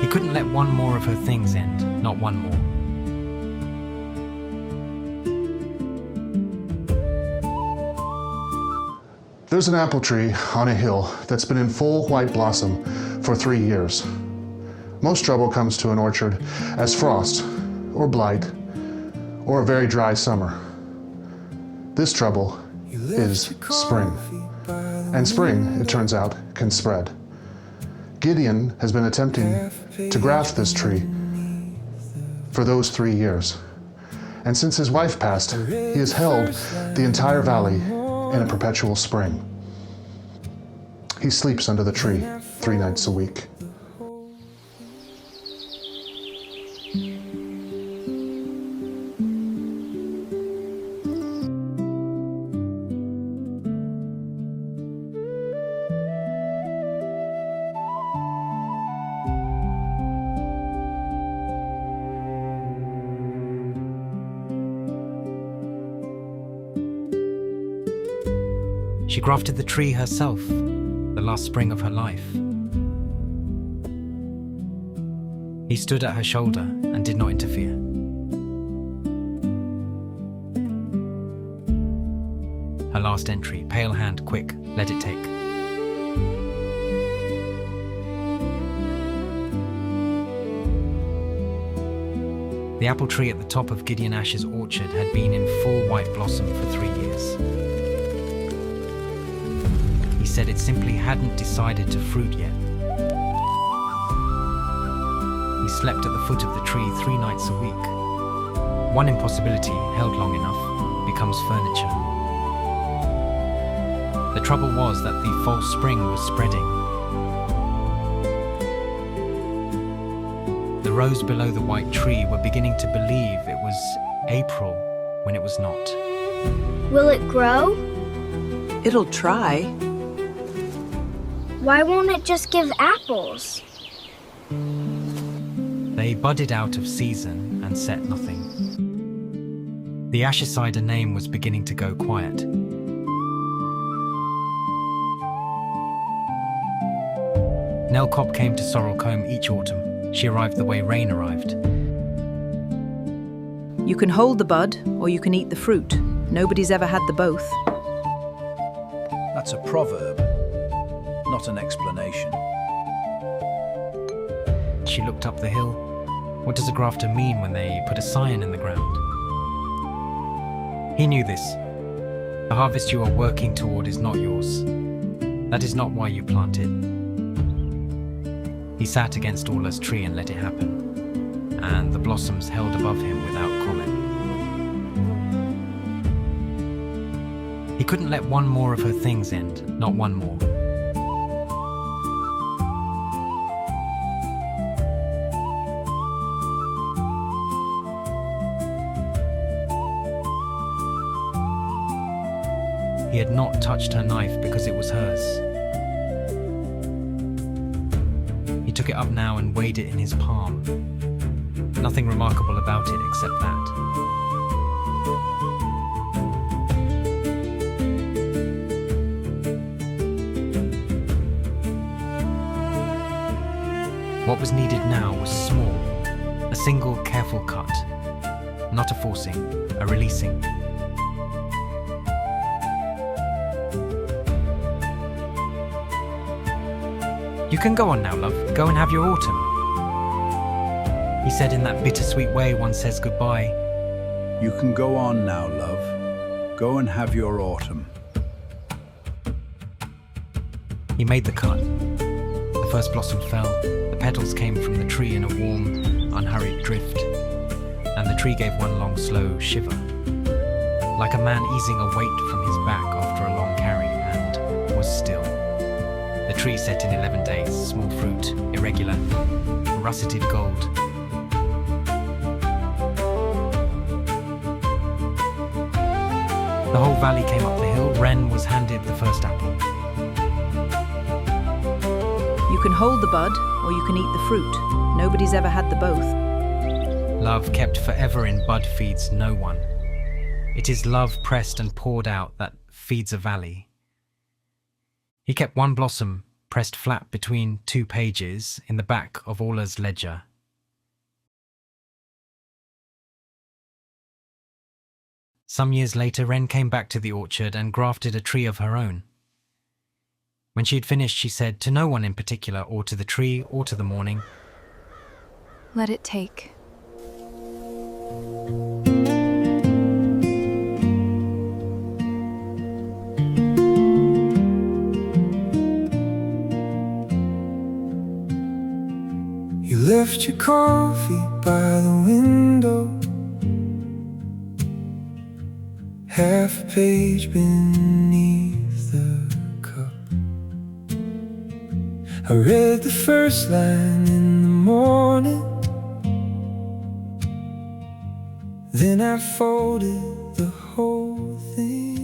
He couldn't let one more of her things end, not one more. There's an apple tree on a hill that's been in full white blossom for 3 years. Most trouble comes to an orchard as frost, or blight, or a very dry summer. This trouble is spring. And spring, it turns out, can spread. Gideon has been attempting to graft this tree for those 3 years. And since his wife passed, he has held the entire valley in a perpetual spring. He sleeps under the tree 3 nights a week. She grafted the tree herself, the last spring of her life. He stood at her shoulder and did not interfere. Her last entry, pale hand, quick, let it take. The apple tree at the top of Gideon Ash's orchard had been in full white blossom for 3 years. He said it simply hadn't decided to fruit yet. He slept at the foot of the tree 3 nights a week. One impossibility, held long enough, becomes furniture. The trouble was that the false spring was spreading. The rows below the white tree were beginning to believe it was April when it was not. Will it grow? It'll try. Why won't it just give apples? They budded out of season and set nothing. The Asher cider name was beginning to go quiet. Nell Cobb came to Sorrelcombe each autumn. She arrived the way rain arrived. You can hold the bud, or you can eat the fruit. Nobody's ever had the both. That's a proverb, not an explanation. She looked up the hill. What does a grafter mean when they put a scion in the ground? He knew this. The harvest you are working toward is not yours. That is not why you plant it. He sat against Orla's tree and let it happen, and the blossoms held above him without comment. He couldn't let one more of her things end, not one more. He had not touched her knife because it was hers. He took it up now and weighed it in his palm. Nothing remarkable about it except that. What was needed now was small, a single careful cut, not a forcing, a releasing. You can go on now, love. Go and have your autumn. He said in that bittersweet way one says goodbye. You can go on now, love. Go and have your autumn. He made the cut. The first blossom fell. The petals came from the tree in a warm, unhurried drift. And the tree gave one long, slow shiver. Like a man easing a weight from his back after a long carry, and was still. The tree set in 11 days, small fruit, irregular, russeted gold. The whole valley came up the hill. Wren was handed the first apple. You can hold the bud, or you can eat the fruit. Nobody's ever had the both. Love kept forever in bud feeds no one. It is love pressed and poured out that feeds a valley. He kept one blossom pressed flat between 2 pages in the back of Orla's ledger. Some years later, Wren came back to the orchard and grafted a tree of her own. When she had finished, she said to no one in particular, or to the tree, or to the morning, Let it take. You left your coffee by the window, half a page beneath the cup. I read the first line in the morning, then I folded the whole thing.